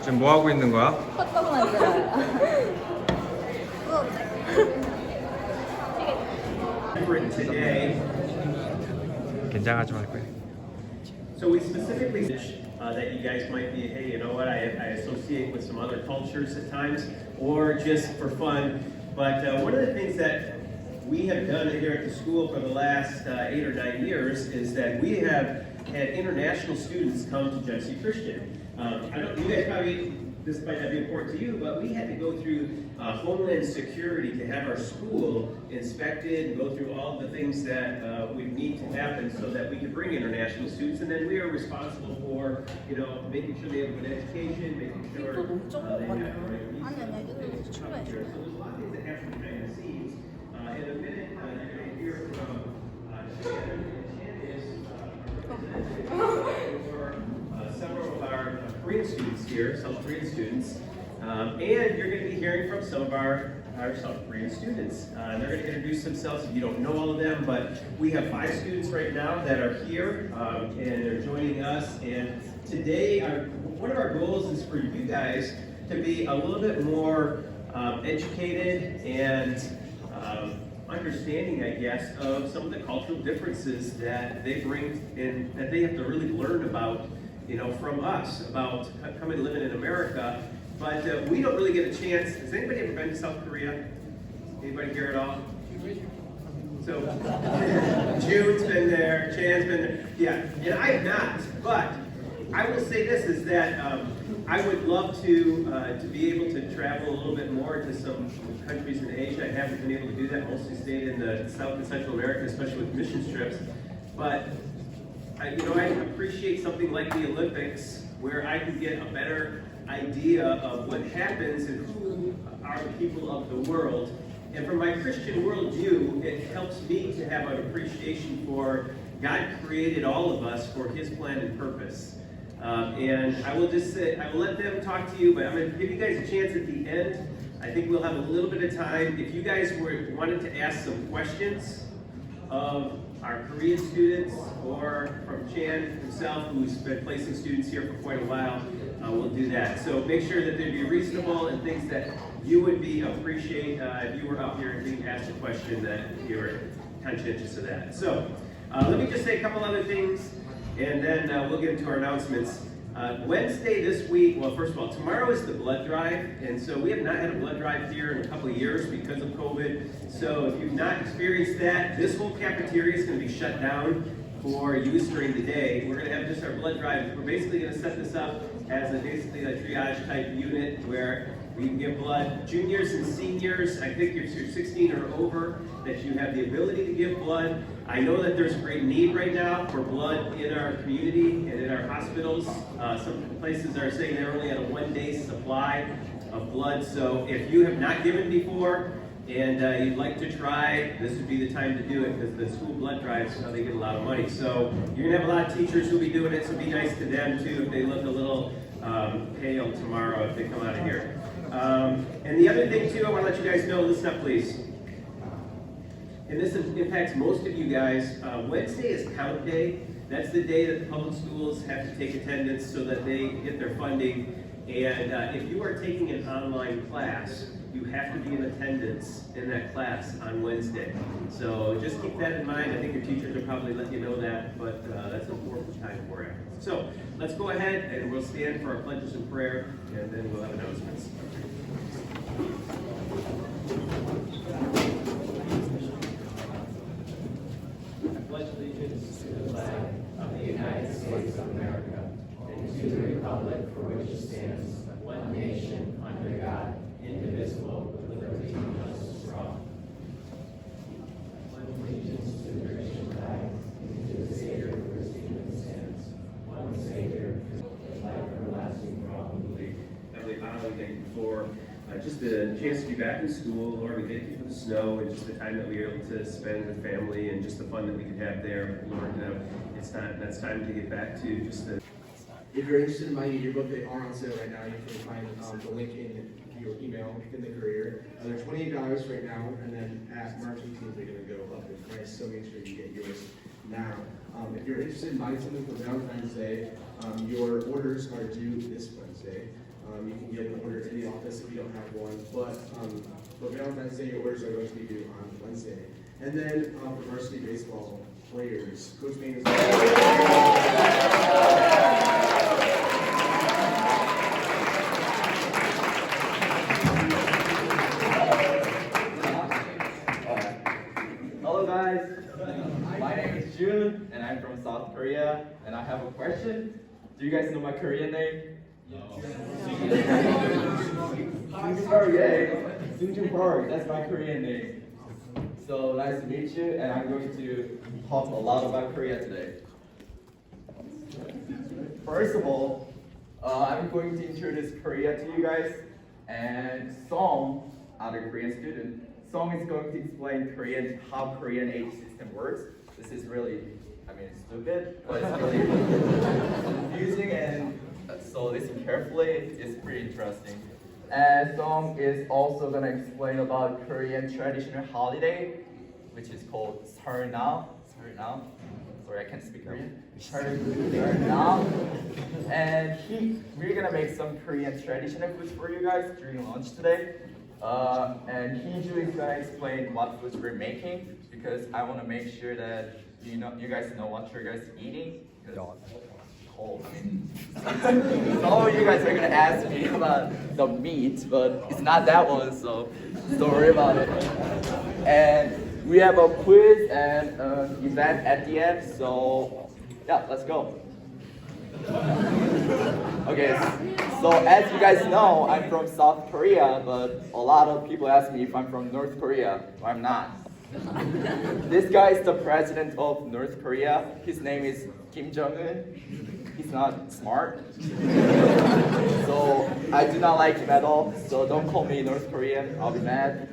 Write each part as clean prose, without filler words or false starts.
지금 뭐 하고 있는 거야? 헛떡 만들어요. Different today. 긴장하지 말고 해. So we specifically that you guys might be, hey, you know what, I associate with some other cultures at times, or just for fun. But one of the things that we have done here at the school for the last 8 or 9 years is that we have had international students come to Genesee Christian. I don't, you guys probably, this might not be important to you, but we had to go through Homeland Security to have our school inspected and go through all the things that would need to happen so that we could bring international students. And then we are responsible for, you know, making sure they have a good education, making sure they have the right resources. So there's a lot of things that happen behind the scenes. In a minute, you're going to hear from Shannon, and Shannon is representative for several of our Korean students here, South Korean students. And you're going to be hearing from some of our South Korean students. They're going to introduce themselves if you don't know all of them, but we have 5 students right now that are here and they're joining us. And today, one of our goals is for you guys to be a little bit more educated and understanding, I guess, of some of the cultural differences that they bring in, that they have to really learn about, you know, from us, about coming and living in America. But we don't really get a chance. Has anybody ever been to South Korea? Anybody here at all? So, June's been there, Chan's been there. Yeah, and I have not. But I will say this, is that I would love to be able to travel a little bit more to some countries in Asia. I haven't been able to do that. Mostly stayed in the South and Central America, especially with mission trips. But I appreciate something like the Olympics, where I can get a better idea of what happens and who are the people of the world. And from my Christian worldview, it helps me to have an appreciation for God created all of us for His plan and purpose. And I will just say, I will let them talk to you, but I'm going to give you guys a chance at the end. I think we'll have a little bit of time. If you guys wanted to ask some questions of our Korean students or from Chan himself, who's been placing students here for quite a while, we'll do that. So make sure that they'd be reasonable and things that you would appreciate if you were up here and being asked a question that you were conscientious of that. So let me just say a couple other things, and then we'll get into our announcements. Wednesday this week, well, first of all, tomorrow is the blood drive, and so we have not had a blood drive here in a couple of years because of COVID. So if you've not experienced that, this whole cafeteria is going to be shut down for use during the day. We're going to have just our blood drive. We're basically going to set this up as basically a triage type unit where we can give blood. Juniors and seniors, I think if you're 16 or over, that you have the ability to give blood. I know that there's a great need right now for blood in our community and in our hospitals. Some places are saying they're only at a 1-day supply of blood. So if you have not given before and you'd like to try, this would be the time to do it, because the school blood drives, you know, they get a lot of money. So you're gonna have a lot of teachers who'll be doing it, so be nice to them too if they look a little pale tomorrow if they come out of here. And the other thing too, I want to let you guys know, listen up please. And this impacts most of you guys. Wednesday is count day. That's the day that the public schools have to take attendance so that they get their funding. And if you are taking an online class, you have to be in attendance in that class on Wednesday. So just keep that in mind. I think your teachers will probably let you know that, but that's an important time for you. So let's go ahead and we'll stand for our pledges and prayer, and then we'll have announcements. I pledge allegiance to the flag of the United States of America and to the republic for which it stands, one nation, under God, indivisible, with liberty and justice for all. I pledge allegiance to the Christian flag and to the Savior who is human sins, one Savior, life everlasting for all who believe. Heavenly Father, we thank you for just the chance to be back in school. Lord, we thank you for the snow and just the time that we were able to spend with family and just the fun that we could have there. Lord, it's time to get back to just the... If you're interested in buying a yearbook, they are on sale right now. You can find the link in your email in the career. They're $28 right now, and then at March 18th, they're going to go up in price, so make sure you get yours now. If you're interested in buying something for Valentine's Day, your orders are due this Wednesday. You can get an order in the office if you don't have one, but Valentine's Day orders are going to be due on Wednesday. And then for varsity baseball players, Coach Main is. Hello guys, my name is Jun and I'm from South Korea and I have a question. Do you guys know my Korean name? Seungjun Park, that's my Korean name. So nice to meet you and I'm going to talk a lot about Korea today. First of all, I'm going to introduce Korea to you guys and Song, other Korean student. Song is going to explain Korean, how Korean age system works. This is really, stupid, but it's really confusing, and so listen carefully, it's pretty interesting. And Song is also gonna explain about Korean traditional holiday, which is called Seolnal. Sorry, I can't speak Korean. Seolnal. And we're gonna make some Korean traditional foods for you guys during lunch today. And Heeju is gonna explain what foods we're making because I want to make sure that you guys know what you guys eating. Cold. Some of you guys are gonna ask me about the meat, but it's not that one, so don't worry about it. And we have a quiz and event at the end, so yeah, let's go. Okay, so as you guys know, I'm from South Korea, but a lot of people ask me if I'm from North Korea. Well, I'm not. This guy is the president of North Korea. His name is Kim Jong-un. He's not smart. So I do not like him at all, so don't call me North Korean, I'll be mad.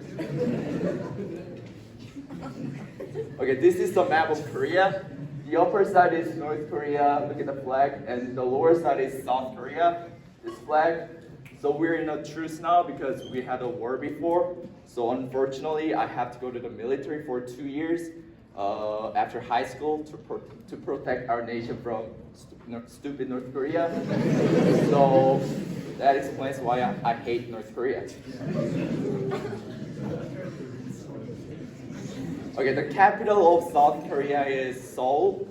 Okay, this is the map of Korea. The upper side is North Korea, look at the flag, and the lower side is South Korea, this flag. So we're in a truce now because we had a war before. So unfortunately, I have to go to the military for 2 years after high school to protect our nation from stupid North Korea. So that explains why I hate North Korea. Okay, the capital of South Korea is Seoul.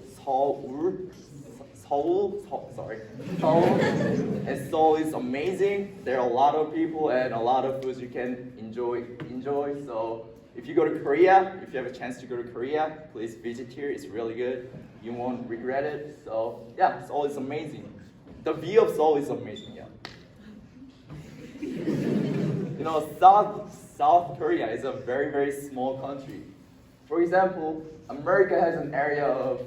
And Seoul is amazing. There are a lot of people and a lot of foods you can enjoy. So if you go to Korea, if you have a chance to go to Korea, please visit here. It's really good. You won't regret it. So yeah, Seoul is amazing. The view of Seoul is amazing. Yeah. South Korea is a very, very small country. For example, America has an area of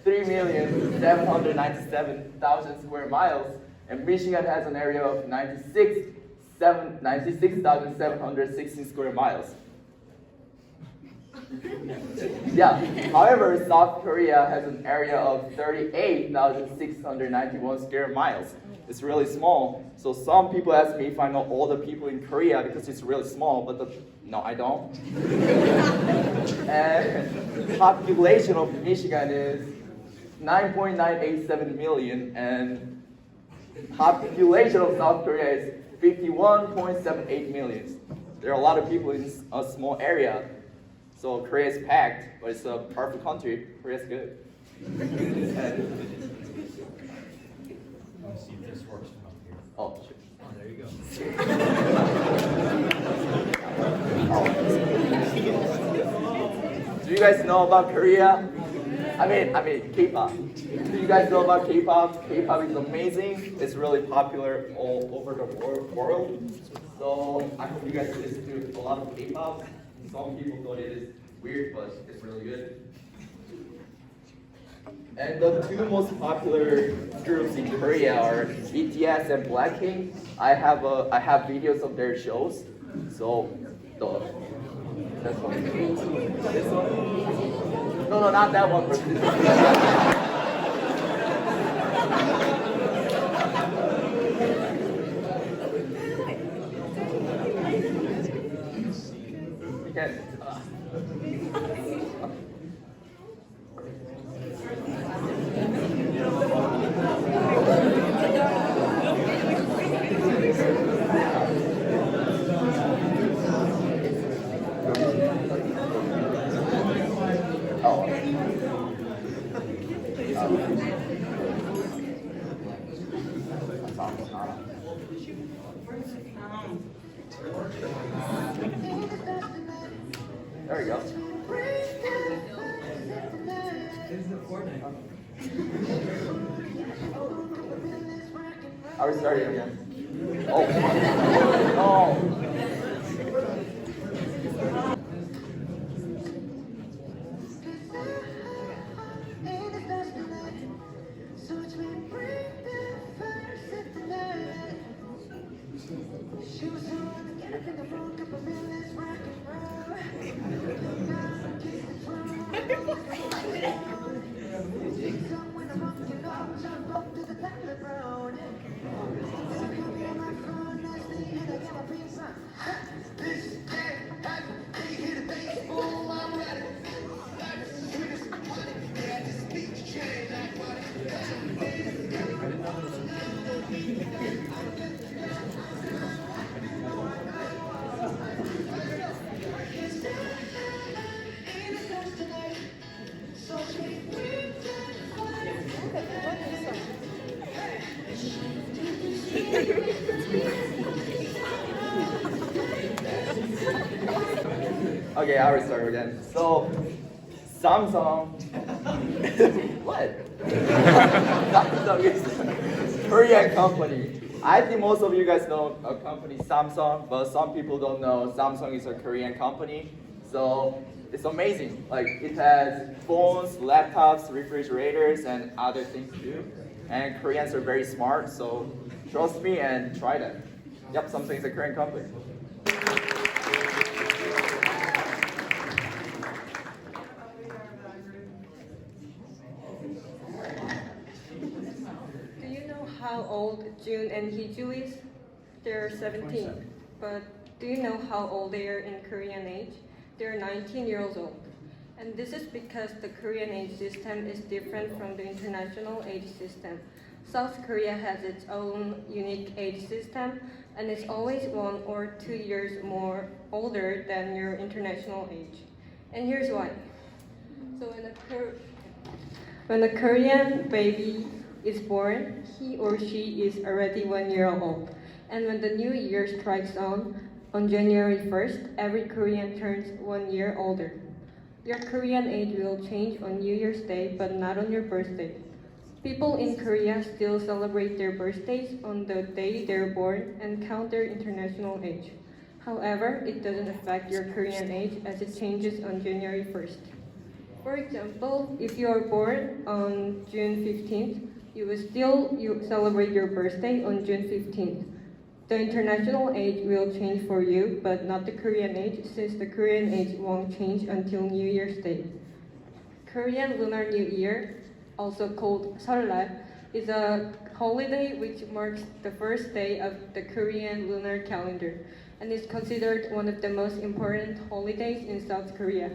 3,797,000 square miles, and Michigan has an area of 96,716 square miles. Yeah. However, South Korea has an area of 38,691 square miles. It's really small. So some people ask me if I know all the people in Korea because it's really small, but no, I don't. And the population of Michigan is 9.987 million, and population of South Korea is 51.78 million. There are a lot of people in a small area. So Korea is packed, but it's a perfect country. Korea is good. Let me see if this works from up here. Oh, sure. Oh, there you go. Do you guys know about Korea? I mean K-pop. Do you guys know about K-pop? K-pop is amazing. It's really popular all over the world. So I hope you guys listen to a lot of K-pop. Some people thought it is weird, but it's really good. And the two most popular groups in Korea are BTS and Blackpink. I have videos of their shows. So this one. No, not that one. You can. There we go. Are we starting again? Oh. No. Okay, I will start again. So, Samsung. What? Samsung is a Korean company. I think most of you guys know a company Samsung, but some people don't know Samsung is a Korean company. So it's amazing. Like it has phones, laptops, refrigerators, and other things too. And Koreans are very smart, so trust me and try that. Yep, Samsung is a Korean company. How old June and Hiju is? They're 17. But do you know how old they are in Korean age? They're 19 years old. And this is because the Korean age system is different from the international age system. South Korea has its own unique age system, and it's always 1 or 2 years more older than your international age. And here's why. So when a Korean baby is born, he or she is already 1 year old. And when the new year strikes on January 1st, every Korean turns 1 year older. Your Korean age will change on New Year's Day, but not on your birthday. People in Korea still celebrate their birthdays on the day they're born and count their international age. However, it doesn't affect your Korean age as it changes on January 1st. For example, if you are born on June 15th, you will still celebrate your birthday on June 15th. The international age will change for you, but not the Korean age, since the Korean age won't change until New Year's Day. Korean Lunar New Year, also called Seollal, is a holiday which marks the first day of the Korean lunar calendar and is considered one of the most important holidays in South Korea.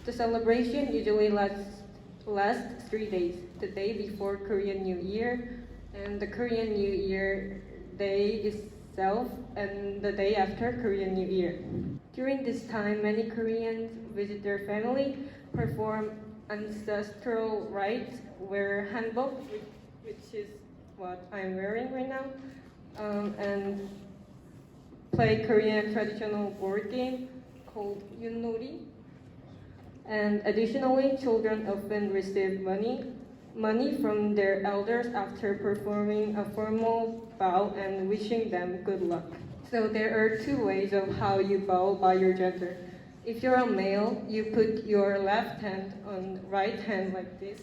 The celebration usually lasts 3 days, the day before Korean New Year, and the Korean New Year day itself, and the day after Korean New Year. During this time, many Koreans visit their family, perform ancestral rites, wear hanbok, which is what I'm wearing right now, and play Korean traditional board game called Yunnori. And additionally, children often receive money from their elders after performing a formal bow and wishing them good luck. So there are 2 ways of how you bow by your gender. If you're a male, you put your left hand on right hand like this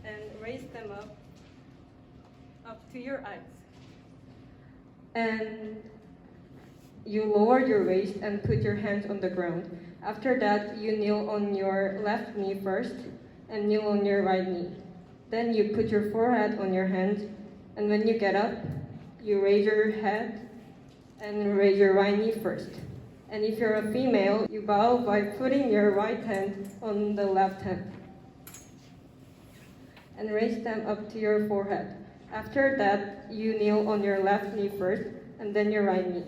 and raise them up to your eyes. And you lower your waist and put your hands on the ground. After that, you kneel on your left knee first and kneel on your right knee. Then you put your forehead on your hand, and when you get up, you raise your head and raise your right knee first. And if you're a female, you bow by putting your right hand on the left hand and raise them up to your forehead. After that, you kneel on your left knee first and then your right knee.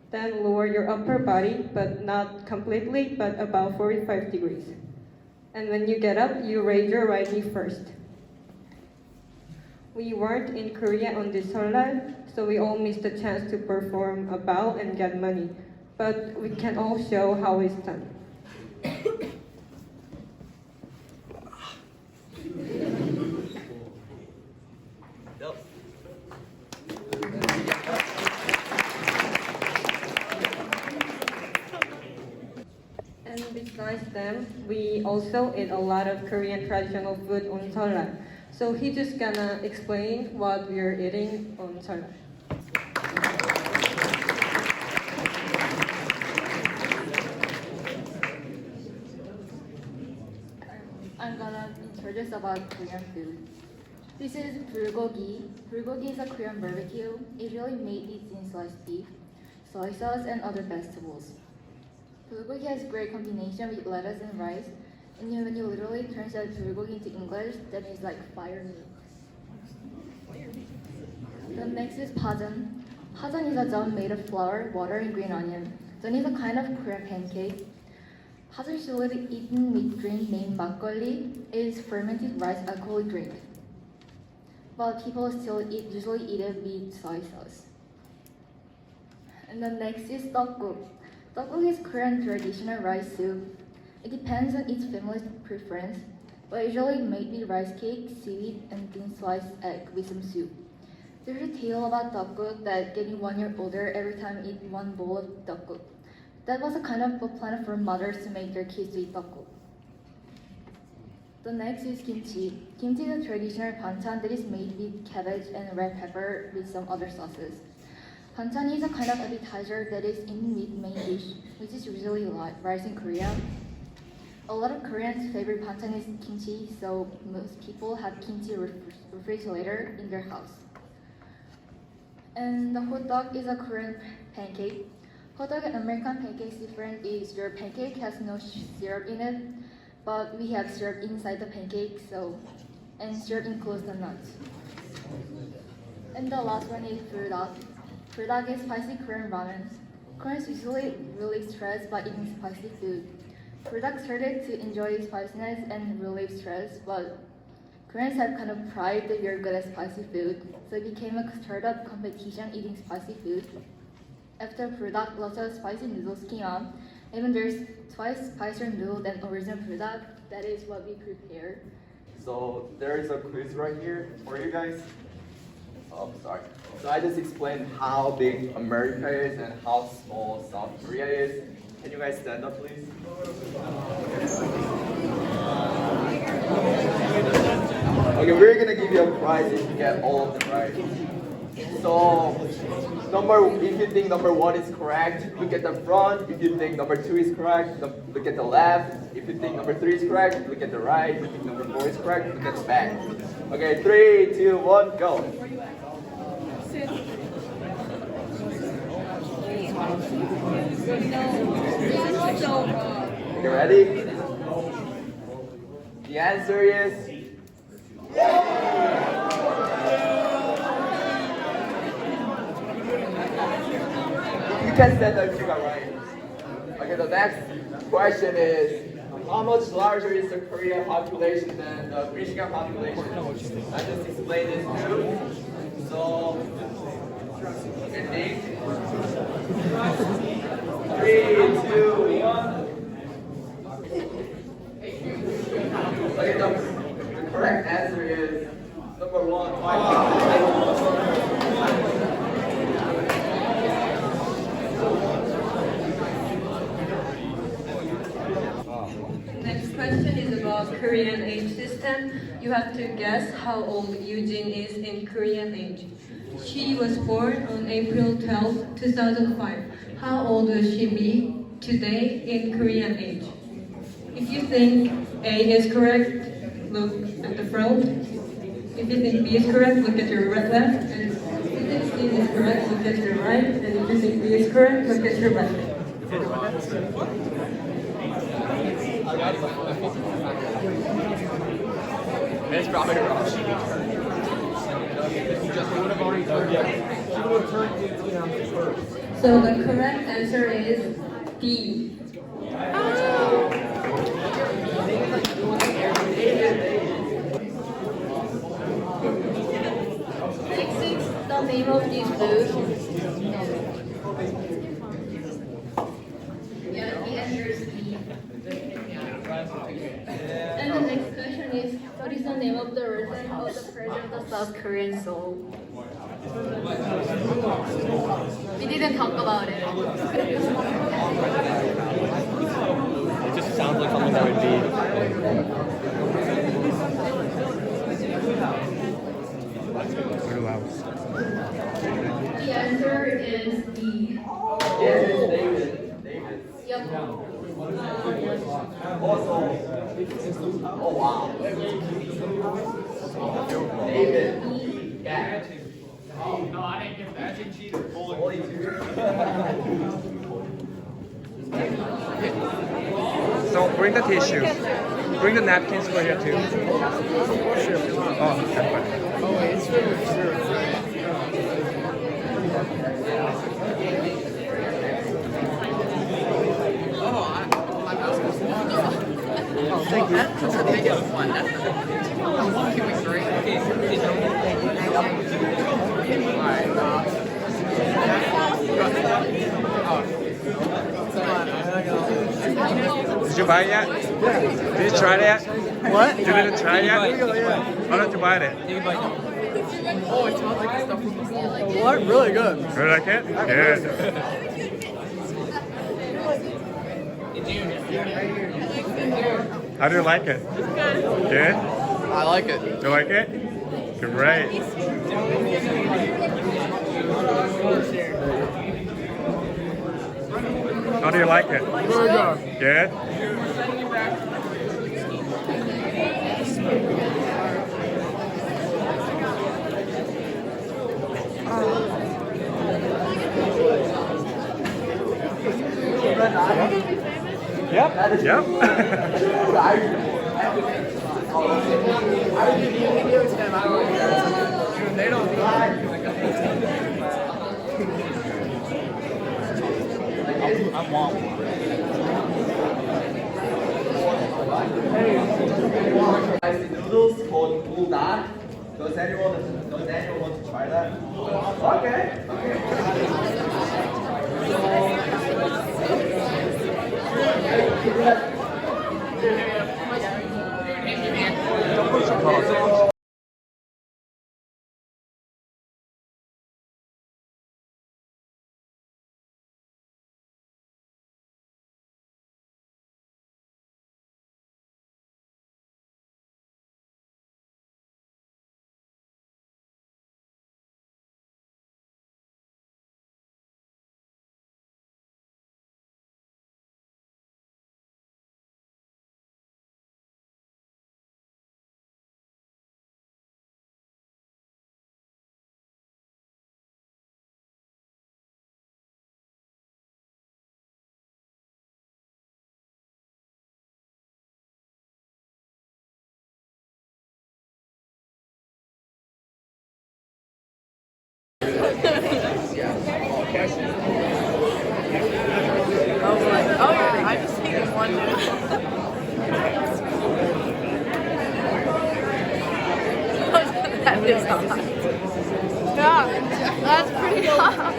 Then lower your upper body, but not completely, but about 45 degrees. And when you get up, you raise your right knee first. We weren't in Korea on this 설날, so we all missed the chance to perform a bow and get money. But we can all show how it's done. And besides them, we also eat a lot of Korean traditional food on 설날. So he's just gonna explain what we're eating on 설날. I'm gonna introduce about Korean food. This is bulgogi. Bulgogi is a Korean barbecue. It usually made it in sliced beef, soy sauce, and other vegetables. Bulgogi has great combination with lettuce and rice, and when you literally translate bulgogi into English, then it's like fire meat. The next is pajeon. Pajeon is a dough made of flour, water, and green onion. Then is a kind of Korean pancake. Pajeon is usually eaten with drink named makgeolli. It is fermented rice alcoholic drink. But people still usually eat it with soy sauce. And the next is tteokguk. Tteokguk is Korean traditional rice soup. It depends on each family's preference, but usually made with rice cake, seaweed, and thin sliced egg with some soup. There's a tale about tteokguk that getting 1 year older every time eat one bowl of tteokguk. That was a kind of a plan for mothers to make their kids eat tteokguk. The next is kimchi. Kimchi is a traditional banchan that is made with cabbage and red pepper with some other sauces. Banchan is a kind of appetizer that is in with main dish, which is usually rice in Korea. A lot of Koreans' favorite banchan is kimchi, so most people have kimchi refrigerator in their house. And the hot dog is a Korean pancake. Hot dog and American pancakes different is your pancake has no syrup in it, but we have syrup inside the pancake, and syrup includes the nuts. And the last one is 불닭. 불닭 is spicy Korean ramen. Koreans usually relieve stress by eating spicy food. Bulldog started to enjoy spiciness and relieve stress, but Koreans have kind of pride that we are good at spicy food, so it became a startup competition eating spicy food. After Bulldog, lots of spicy noodles came out. Even there's twice spicier noodle than original Bulldog. That is what we prepared. So there is a quiz right here for you guys. Oh, sorry. So I just explained how big America is and how small South Korea is. Can you guys stand up, please? Okay, we're gonna give you a prize if you get all of them right. So, if you think number 1 is correct, look at the front. If you think number 2 is correct, look at the left. If you think number 3 is correct, look at the right. If you think number 4 is correct, look at the back. Okay, 3, 2, 1, go. You ready? The answer is you can stand up if you got right. Okay, the next question is how much larger is the Korean population than the Michigan population? I just explained this too. So you think 3, 2, 1. Okay, the correct answer is number 1. Next question is about Korean age system. You have to guess how old Eugene is in Korean age. She was born on April 12, 2005. How old will she be today in Korean age? If you think A is correct, look at the front. If you think B is correct, look at your left. And if you think C is correct, look at your right. And if you think D is correct, look at your left. It's probably wrong. So the correct answer is D. name of this food? Yeah, the answer is B. And the next question is, what is the name of the resident of the president of South Korean Seoul? We didn't talk about it. It just sounds like something that would be. The answer is D. David. Yep. Oh wow. David. No, I didn't get that. That's a cheater. Only two. So bring the tissue. Bring the napkins for here too. Oh, okay. Oh, thank you. That's the biggest one. That's the Can we three? Did you buy it yet? Yeah. Did you try it yet? What? You didn't try it yet? Why don't you buy it? Oh, it smells like the stuff from before. What? Really good. You like it? Good. How do you like it? Good? I like it. You like it? Great. How do you like it? Very good. Good? Yep. Yep. They don't I want one. Spicy noodles called Lunar. Does anyone want to try that? Okay. Oh, yeah. I just think it's one. That is hot. Yeah, that's pretty hot.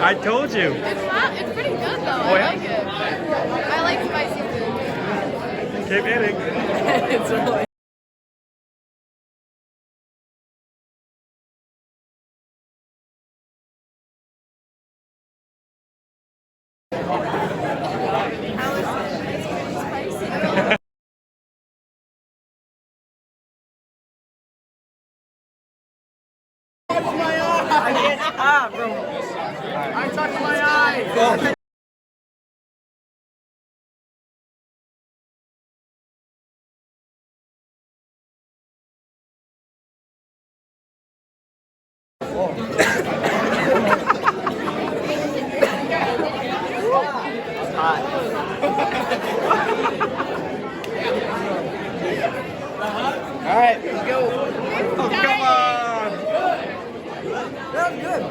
I told you. It's pretty good though. Oh, yeah? I like it. I like spicy food. Keep eating. It's really I can't stop, bro. I touched my eyes. All right, let's go. Oh, come on. That was good.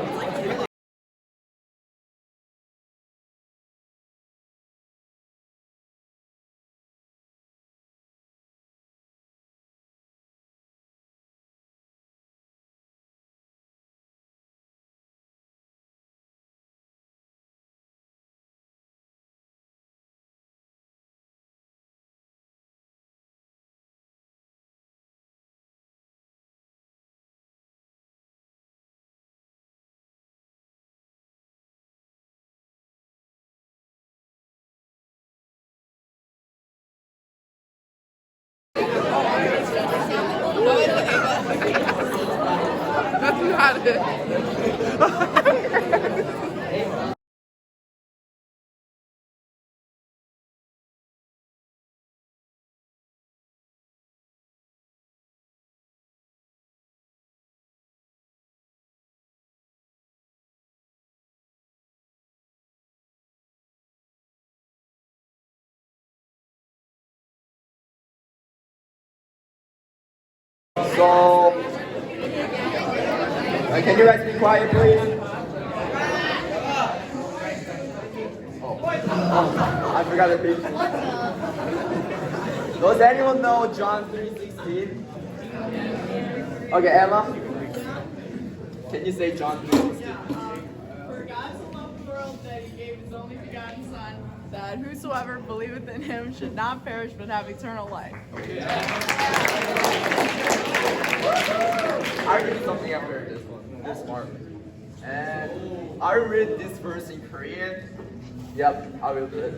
got it. So, can you guys be quiet, please? Oh, I forgot the picture. Does anyone know John 3:16? Okay, Emma. Can you say John 3:16? For God so loved the world that he gave his only begotten Son, that whosoever believeth in him should not perish but have eternal life. I'll read something after this one. This smart. And I'll read this verse in Korean. Yep, I will do it.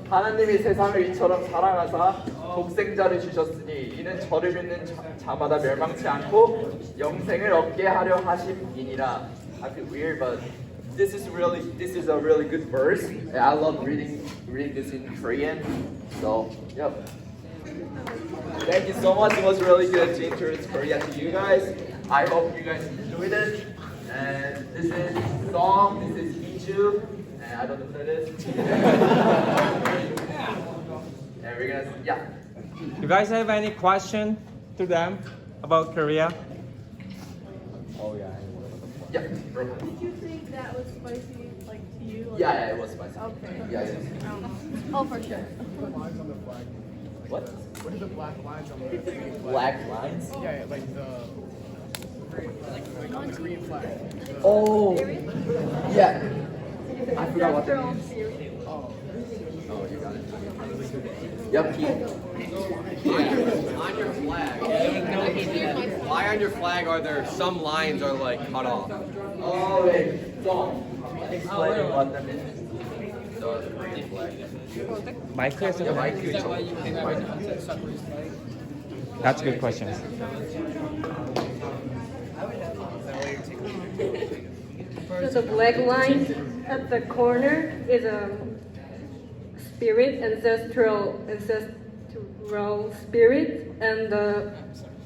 하나님이 세상을 이처럼 사랑하사 독생자를 주셨으니 이는 저를 믿는 자마다 멸망치 않고 영생을 얻게 하려 하심이니라. I feel weird, but this is a really good verse. And I love reading this in Korean. So, yep. Thank you so much. It was really good to introduce Korea to you guys. I hope you guys enjoyed it. And this is Song, this is Ichu, and I don't know who that is. And we're gonna, yeah. You guys have any question to them about Korea? Yeah, bro. Did you think that was spicy, like to you? Like, Yeah, it was spicy. Okay. Yeah, it is. Oh, for sure. What? What are the black lines on the Black lines? Yeah, like the on the Korean flag. Oh, yeah. I forgot what that They're all means. serious. Oh, you got it. Yep, On your flag. Why on your flag are there some lines are like cut off? Oh, wait. So, explain what that means. The Korean flag. 마이크에서 Yeah, 마이크 좀. That's a good question. So the black line at the corner is a spirit, ancestral spirit, and the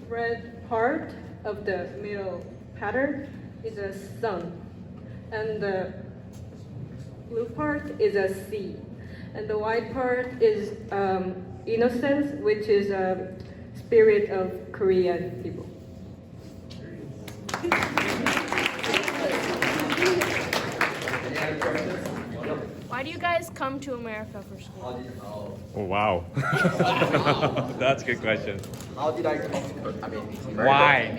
red part of the middle pattern is a sun, and the blue part is a sea, and the white part is innocence, which is a spirit of Korean people. Why do you guys come to America for school? Oh, wow. That's a good question. How did I come to America? Why?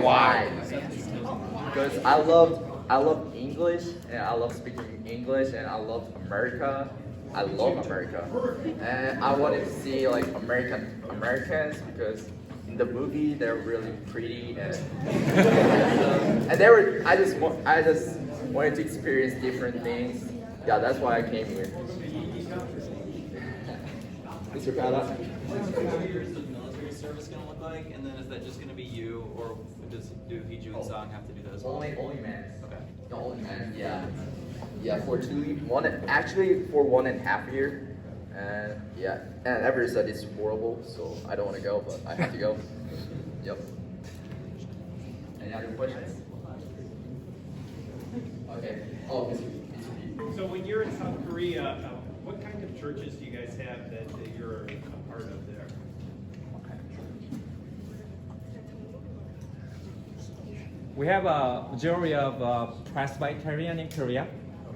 Why? Because I love English, and I love speaking English, and I love America. I love America, and I wanted to see like Americans because in the movie they're really pretty and and they were. I just wanted to experience different things. Yeah, that's why I came here. Mr. Pata. What is your military service going to look like? And then is that just going to be you, or do Hiju and Song have to do that as well? Only men. Okay. The only men. Yeah. Yeah, for 1.5 years. And yeah, and everybody said it's horrible, so I don't want to go, but I have to go. Yep. Any other questions? Okay. Oh, So when you're in South Korea, what kind of churches do you guys have that you're a part of there? We have a majority of Presbyterian in Korea.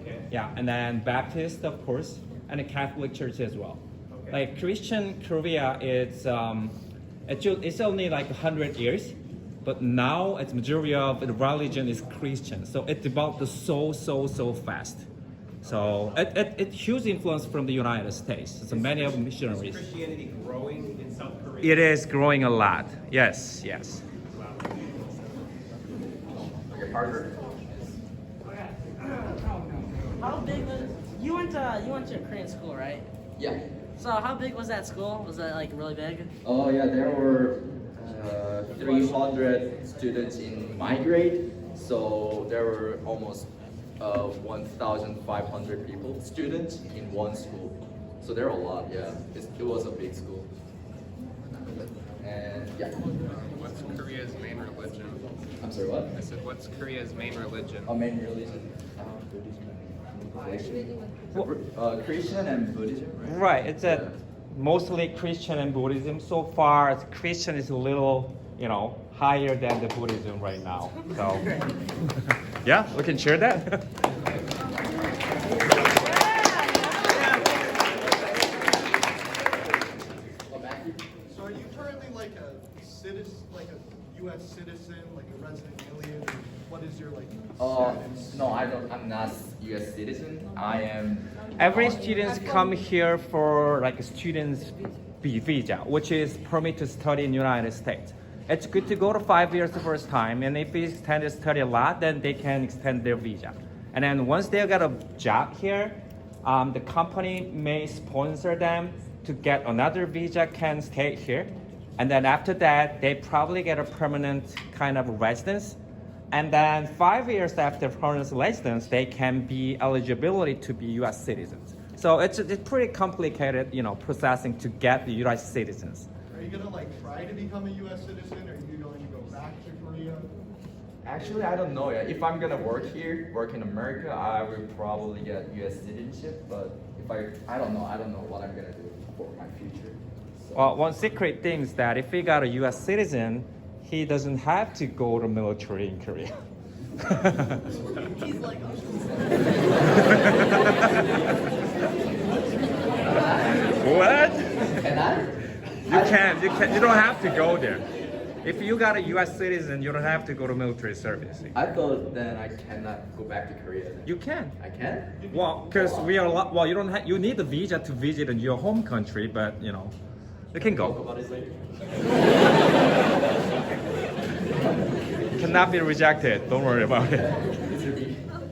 Okay. Yeah, and then Baptist, of course, and a Catholic church as well. Okay. Like Christian Korea, it's only like 100 years, but now its majority of the religion is Christian. So it developed so fast. So it huge influence from the United States. So many of missionaries. Is Christianity growing in South Korea? It is growing a lot. Yes. Wow. Your partner? How big was you went to Korean school, right? Yeah. So how big was that school? Was that like really big? Oh yeah, there were 3 200 students in my grade, so there were almost 1,500 students in one school. So there are a lot, yeah. It was a big school. And yeah. What's Korea's main religion? I'm sorry, what? I said, what's Korea's main religion? Our main religion? Christian and Buddhism, right? Right, it's a mostly Christian and Buddhism. So far, Christian is a little, higher than the Buddhism right now. So, yeah, we can share that. So are you currently like a citizen, like a U.S. citizen, like a resident alien? Or what is your status? No, I'm not U.S. citizen. I am. Every students come here for like a student's visa, which is permit to study in United States. It's good to go to 5 years the first time, and if they extend to study a lot, then they can extend their visa. And then once they got a job here, the company may sponsor them to get another visa, can stay here. And then after that, they probably get a permanent kind of residence. And then 5 years after permanent residence, they can be eligibility to be U.S. citizens. So it's pretty complicated, processing to get the U.S. citizens. Are you gonna try to become a U.S. citizen, or are you going to go back to Korea? Actually, I don't know yet. If I'm gonna work in America, I will probably get U.S. citizenship. But if I don't know what I'm gonna do for my future. So. Well, one secret thing is that if he got a U.S. citizen, he doesn't have to go to military in Korea. He's like us. What? And You don't have to go there. If you got a U.S. citizen, you don't have to go to military service. I thought then I cannot go back to Korea. Then. You can. I can? Well, because you don't have. You need a visa to visit in your home country, but you can Talk go. about it later. Cannot be rejected. Don't worry about it.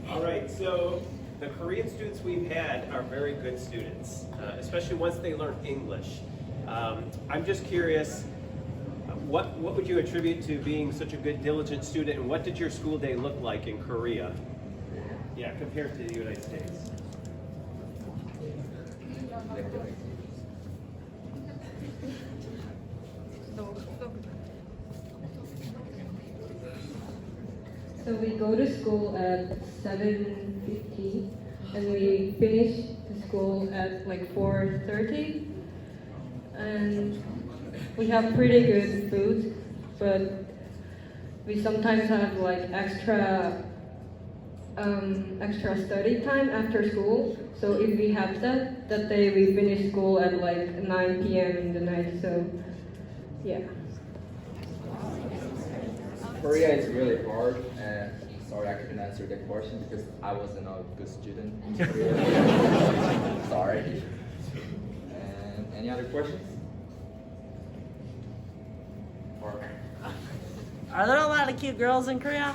All right, so the Korean students we've had are very good students, especially once they learn English. I'm just curious, what would you attribute to being such a good, diligent student, and what did your school day look like in Korea? Yeah, compared to the United States. So we go to school at 7:50, and we finish the school at 4:30. And we have pretty good food, but we sometimes have extra study time after school. So if we have that day we finish school at 9 p.m. in the night. So yeah. Korea is really hard, and sorry I couldn't answer that question because I wasn't a good student in Korea. Sorry. And any other questions? Are there a lot of cute girls in Korea?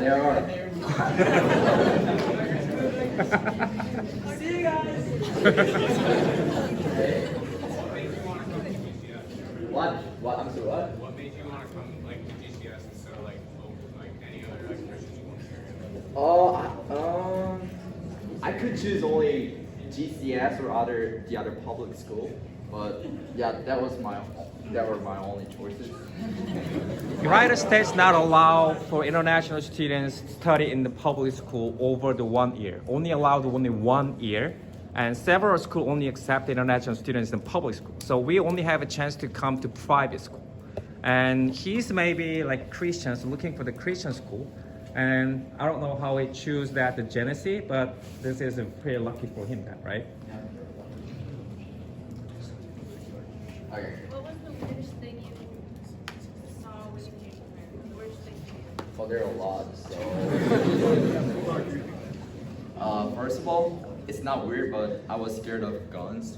There are. See you guys. What? I'm sorry, what? What made you want to come to GCS instead of any other Christian school in Korea? I could choose only GCS or the other public school, but yeah, that were my only choices. United States not allow for international students to study in the public school over the 1 year. Only allowed only 1 year. And several schools only accept international students in public school. So we only have a chance to come to private school. And he's maybe Christians looking for the Christian school. And I don't know how he choose that the Genesee, but this is pretty lucky for him then, right? Okay. What was the weirdest thing you saw when you came here? The weirdest thing you Well, there are a lot. So, first of all, it's not weird, but I was scared of guns,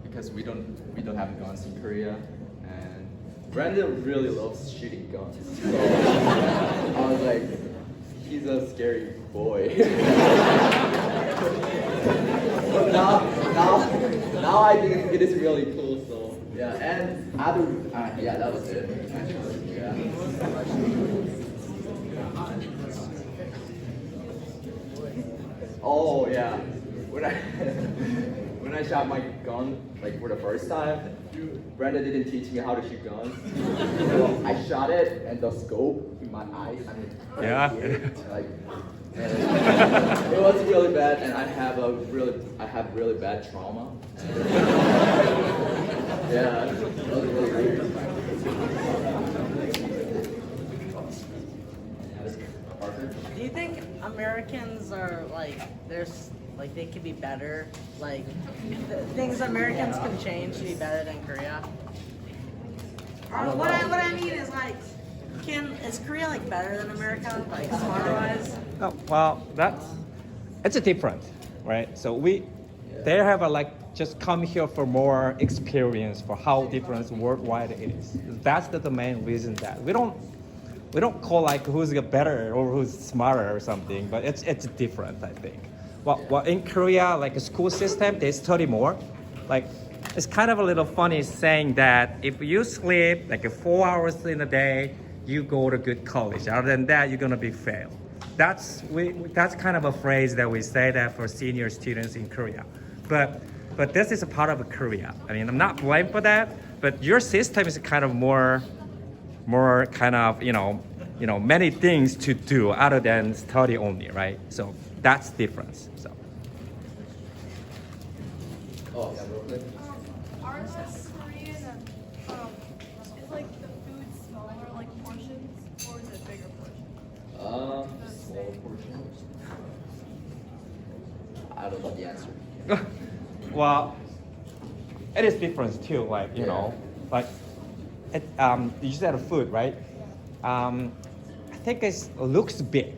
because we don't have guns in Korea, and Brandon really loves shooting guns. So I was like, he's a scary boy. But now I think it is really cool. So yeah, And other, yeah, that was it. Yeah. Oh yeah, when I when I shot my gun like for the first time, Brenda didn't teach me how to shoot guns. So I shot it and the scope in my eyes. I mean, Yeah. here, like, and it was really bad, and I have really bad trauma. Yeah, it was really weird. Do you think Americans are like they could be better? Like things Americans can change to be better than Korea? What I mean is like, is Korea like better than America, like smarter wise? Oh, well, it's a different, right? So they have a just come here for more experience for how different worldwide it is. That's the main reason that we don't call like who's better or who's smarter or something, but it's different, I think. Well, in Korea, like a school system, they study more. Like, it's kind of a little funny saying that if you sleep like 4 hours in a day, you go to good college. Other than that, you're gonna be fail. That's kind of a phrase that we say that for senior students in Korea. But this is a part of Korea. I mean, I'm not blamed for that, but your system is kind of more kind of, many things to do other than study only, right? So that's difference. So. Oh, yeah, real quick. Ours is Korean and is like the food smaller like portions or is it bigger portions? Small portion. I don't know the answer. Well, it is different too. Like like it, you said food, right? I think it looks big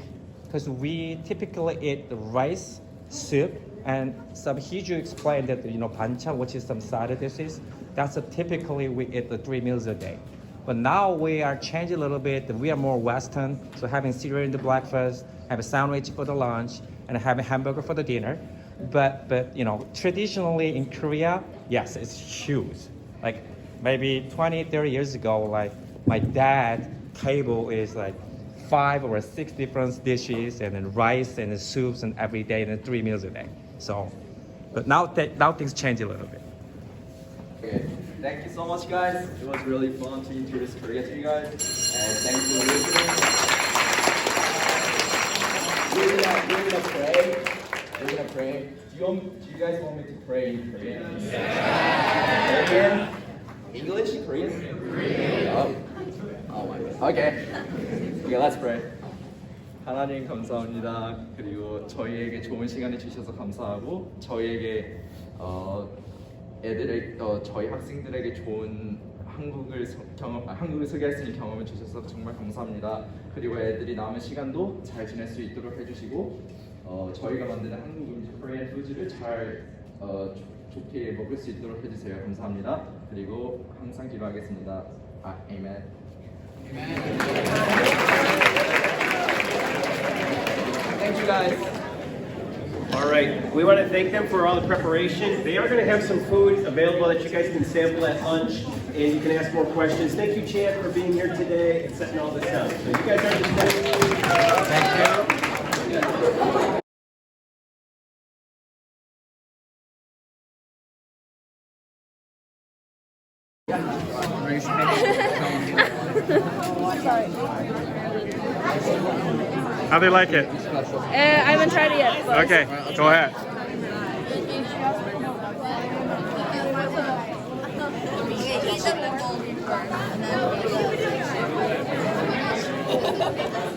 because we typically eat rice, soup, and some Hiju explained that banchan, which is some side dishes. That's typically we eat 3 meals a day. But now we are changing a little bit. We are more Western, so having cereal in the breakfast, have a sandwich for the lunch, and have a hamburger for the dinner. But traditionally in Korea, yes, it's huge. Like maybe 20, 30 years ago, like my dad's table is like 5 or 6 different dishes and then rice and then soups and every day and then 3 meals a day. So, but now things change a little bit. Okay, thank you so much, guys. It was really fun to introduce Korea to you guys, and thanks for listening. We're gonna pray. We're gonna pray. Do you guys want me to pray in Korean? Yeah. English? Korean? Korean. Oh my God. Okay. Okay, let's pray. 하나님 감사합니다. 그리고 저희에게 좋은 시간을 주셔서 감사하고 저희에게 저희 학생들에게 좋은 한국을 소개할 수 있는 경험을 주셔서 정말 감사합니다. 그리고 애들이 남은 시간도 잘 지낼 수 있도록 해주시고 저희가 만드는 한국 음식 코리안 푸드를 잘 좋게 먹을 수 있도록 해주세요. 감사합니다. 그리고 항상 기도하겠습니다. 아멘. Thank you guys. All right, we want to thank them for all the preparation. They are going to have some food available that you guys can sample at lunch, and you can ask more questions. Thank you, Chad, for being here today and setting all this up. So you guys are dismissed. Thank you. How do you like it? I haven't tried it yet. But Okay, go ahead.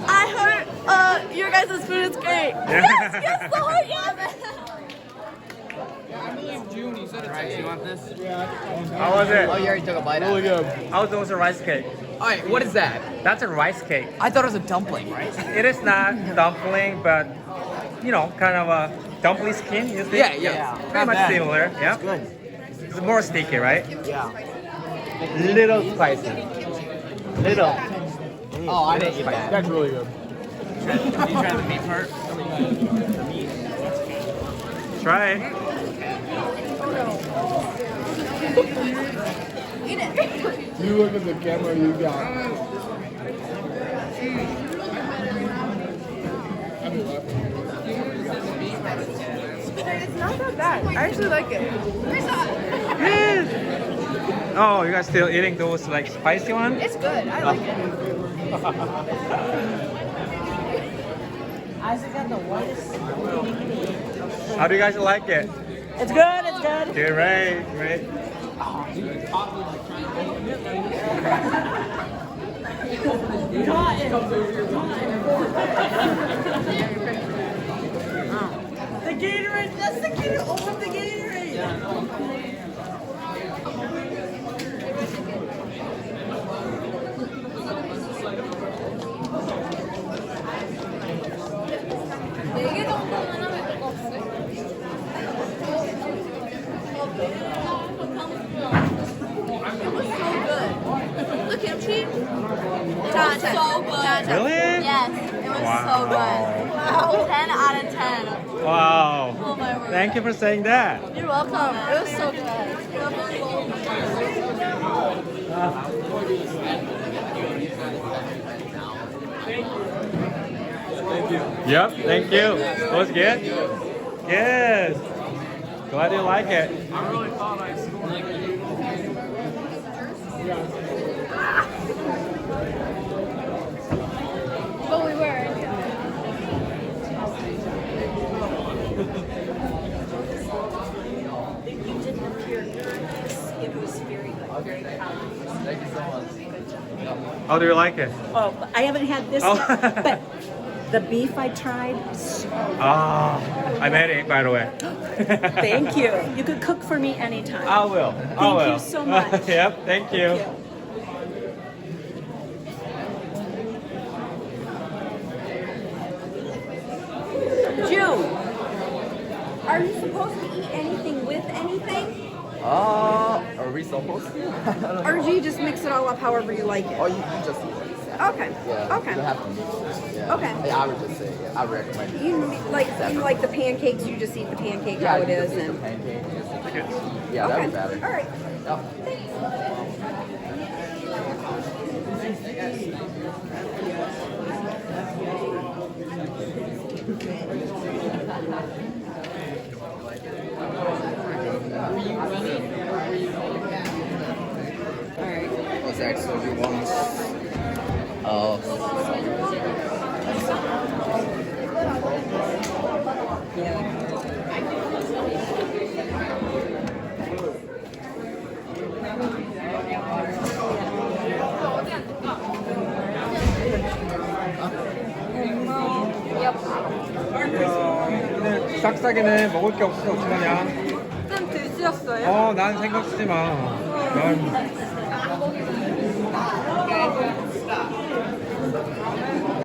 I heard your guys' food is great. Yes, the heart, yes. I believe June, he said it's you want this? How was it? Oh, you already took a bite Really out. good. How was the rice cake? Alright, what is that? That's a rice cake. I thought it was a dumpling, right? It is not dumpling, but kind of a dumpling skin. You think? Yeah. Pretty Not much bad. similar. Yeah. It's good. It's more sticky, right? Yeah. Little spicy. Little. Oh, I didn't eat that. That's really good. You try the meat part? Try it. Eat it. You look at the camera, you got. It's not that bad. I actually like it. Oh, you guys still eating those like spicy ones? It's good. I like it. Isaac got the whitest. How do you guys like it? It's good. It's good. Great, great. The Gatorade. That's the Gatorade. Open the Gatorade. 네개 정도는 하면 될거 없어요? It was so good. The kimchi? 10 out of 10. So good. Really? Yes, it was so good. Wow. 10 out of 10. Wow. Oh my word. Thank you for saying that. You're welcome. It was so good. Yep, thank you. Was good? Yes. Glad you like it. I really thought I scored. But we were. You didn't appear nervous. It was very good. Okay, thank you so much. How do you like it? Oh, I haven't had this Oh. yet, but the beef I tried. Ah, I made it by the way. Thank you. You could cook for me anytime. I will. I Thank will. you so much. Yep, thank you. June, are you supposed to eat anything with anything? Are we supposed to? Or do you just mix it all up however you like it? Oh, you just eat it. Okay. Yeah. Okay. You have to mix it. Yeah. Okay. Yeah, I would just say, I recommend it. You like the pancakes, you just eat the pancake Yeah, how it you is just eat and the pancake. Yeah, that'd be better. All right. Yep. Was actually once. 오늘 싹싹이네. 먹을 게 없어. 어떡하냐? 쌤 드셨어요? 난 생각 쓰지 마. 난